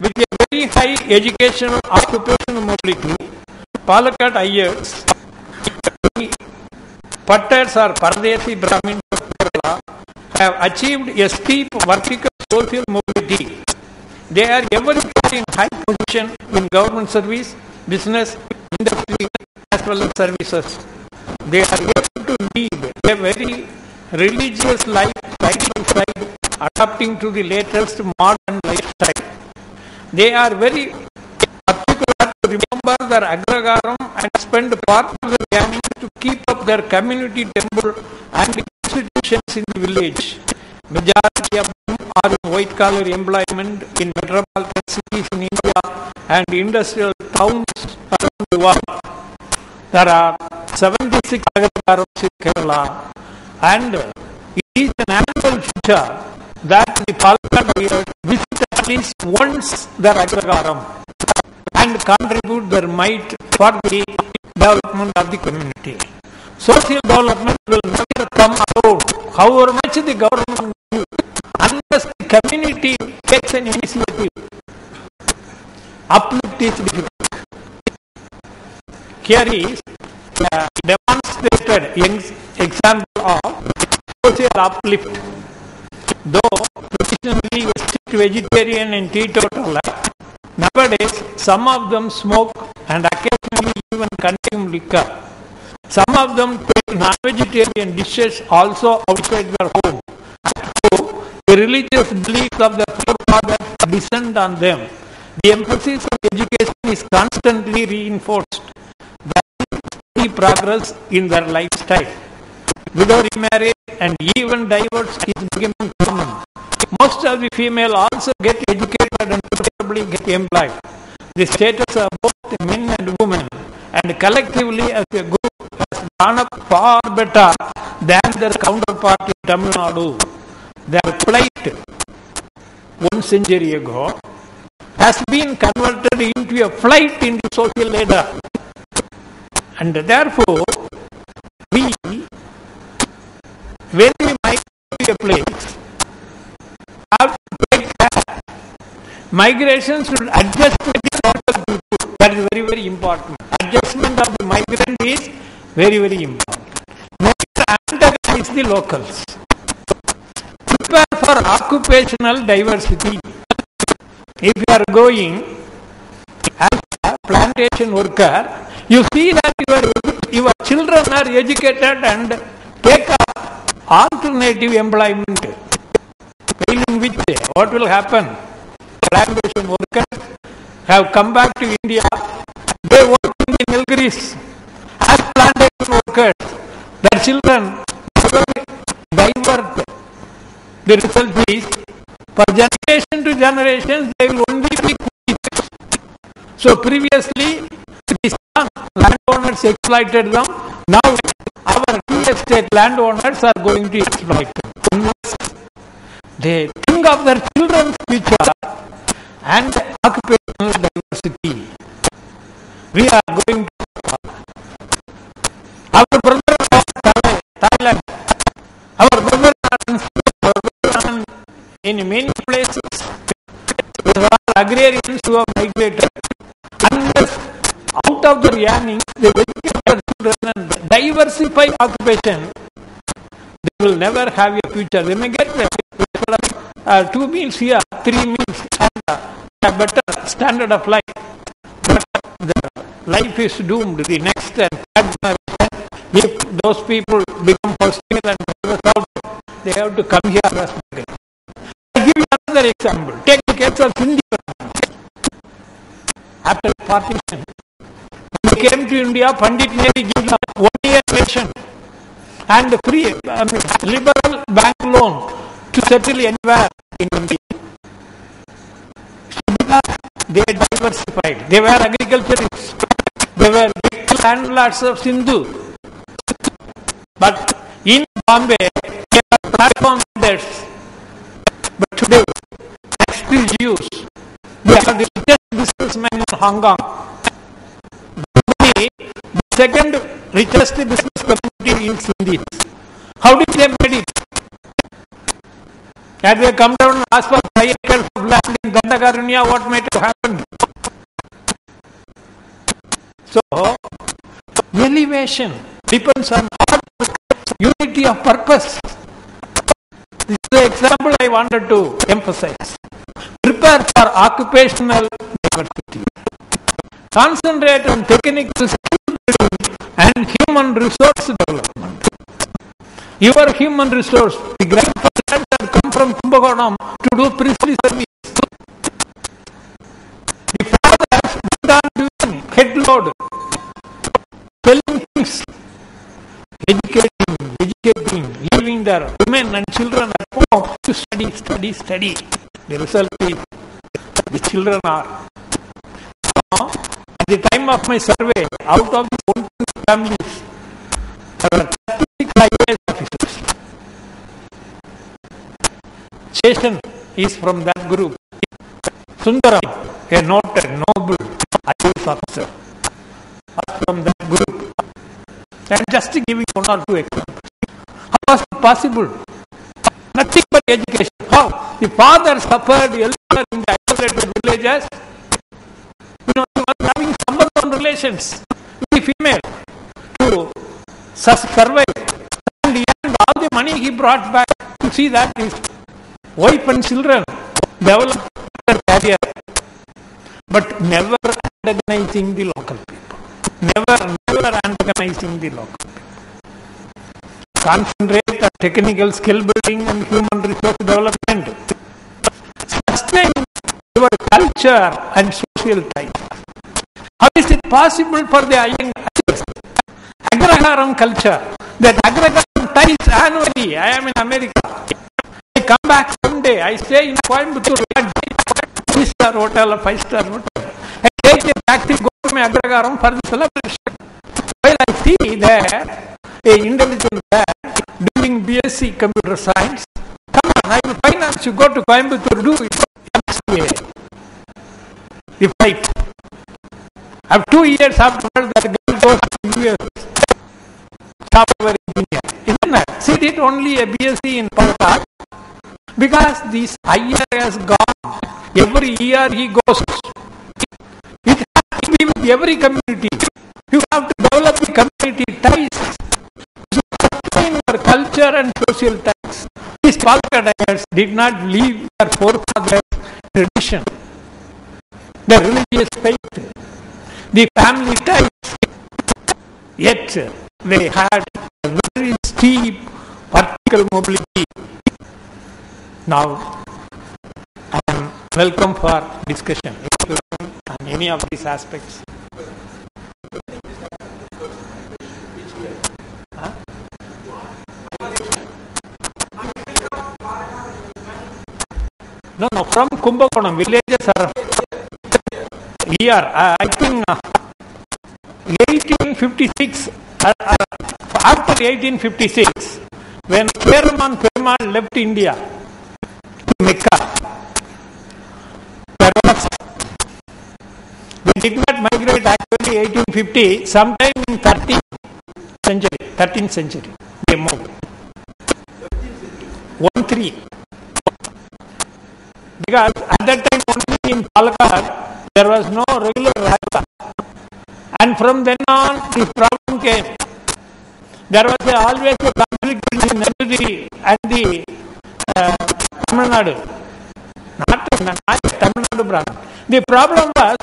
With a very high educational occupational mobility, Palakkad Iyyars, Pattars or Paradesi Brahmins of Kerala have achieved a steep vertical social mobility. They are everywhere in high position in government service, business, industry, as well as services. They are able to lead a very religious life side by side, adapting to the latest modern lifestyle. They are very particular to remember their agragaram and spend part of their earnings to keep up their community temple and institutions in the village. Majority of them are in white-collar employment in metropolitan cities in India and industrial towns around the world. There are 76 agragarams in Kerala, and it is an annual feature that the Palakkad Iyyars visit at least once their agragaram and contribute their might for the development of the community. Social development will never come alone, however much the government will, unless the community takes an initiative. Uplift is difficult. Here is a demonstrated example of social uplift. Though traditionally a strict vegetarian and teetotaler, nowadays some of them smoke and occasionally even consume liquor. Some of them take non-vegetarian dishes also outside their home. So, the religious beliefs of their forefathers descend on them. The emphasis on education is constantly reinforced. There is steady progress in their lifestyle. Widow remarriage and even divorce is becoming common. Most of the female also get educated and preferably get employed. The status of both men and women and collectively as a group has gone up far better than their counterpart in Tamil Nadu. Their plight 1 century ago has been converted into a flight into social ladder. And therefore, when we migrate to a place, have to take care. Migration should adjust with the local people. That is very, very important. Adjustment of the migrant is very, very important. Next, antagonize the locals. Prepare for occupational diversity. If you are going as a plantation worker, you see that your children are educated and take up alternative employment. Failing which, what will happen? Plantation workers have come back to India. They work in the Nilgiris as plantation workers. Their children divert. The result is, for generation to generation, they will only be coolies. So previously, the landowners exploited them. Now, our tea estate landowners are going to exploit them. They think of their children's future and occupational diversity. We are going to our brother Thailand, our brother in many places, there are agrarians who have migrated. Unless out of their earnings, they educate their children and diversify occupation, they will never have a future. They may get 2 meals here, 3 meals, and a better standard of life. But the life is doomed. The next and third generation, if those people become hostile and they have to come here as migrants. I'll give you another example. Take the case of Hindi. After partition, when they came to India, Pandit Nehru gave them 1 year pension and free liberal bank loan to settle anywhere in India. They diversified. They were agriculturists. They were big landlords of Sindhu. But in Bombay, they are platform vendors. But today, next is Jews. They are the richest businessmen in Hong Kong. The second richest business community in Sindhis. How did they make it? Had they come down and asked for 5 acres of land in Dandakarunya, what might have happened? So, elevation depends on unity of purpose. This is the example I wanted to emphasize. Prepare for occupational diversity. Concentrate on technical skill building and human resource development. Your human resource, the grandfathers have come from Kumbakonam to do priestly service. The fathers went on doing head load, telling things, educating, leaving their women and children at home to study. The result is the children are. Now, at the time of my survey, out of the 120 families, there were 36 IAS officers. Cheshan is from that group. Sundaram, a noted, noble IAS officer, was from that group. I am just giving one or two examples. How was it possible? Nothing but education. How? The father suffered elsewhere in the isolated villages. He was having some relations with the female to survive. And he earned all the money he brought back to see that his wife and children developed their career. But never antagonizing the local people. Never antagonizing the local people. Concentrate on technical skill building and human resource development. Sustain your culture and social ties. How is it possible for the Agragaram culture? That Agragaram ties annually. I am in America. I come back someday. I stay in Coimbatore, 3-star hotel or 5-star hotel. I take a taxi, go to my Agragaram for the celebration. While I see there an intelligent guy doing BSc computer science, come on, I will finance you, go to Coimbatore, do it. MCA. The flight. After 2 years afterwards, that girl goes to US. Software engineer. Isn't that? She did only a BSc in Palakkad because this IR has gone. Every year he goes. It has to be with every community. You have to develop the community ties. Sustain your culture and social ties. These Palakkadites did not leave their forefathers' tradition, their religious faith, the family ties. Yet they had a very steep vertical mobility. Now, I am welcome for discussion on any of these aspects. No, from Kumbakonam, villages are here. I think 1856, after 1856, when Perumal Perumal left India to Mecca, they did not migrate actually 1850, sometime in 13th century, they moved. 13. Because at that time only in Palakkad, there was no regular Raja. And from then on, the problem came. There was always a conflict between Nanduri and the Tamil Nadu. Not Tamil Nadu Brahman. The problem was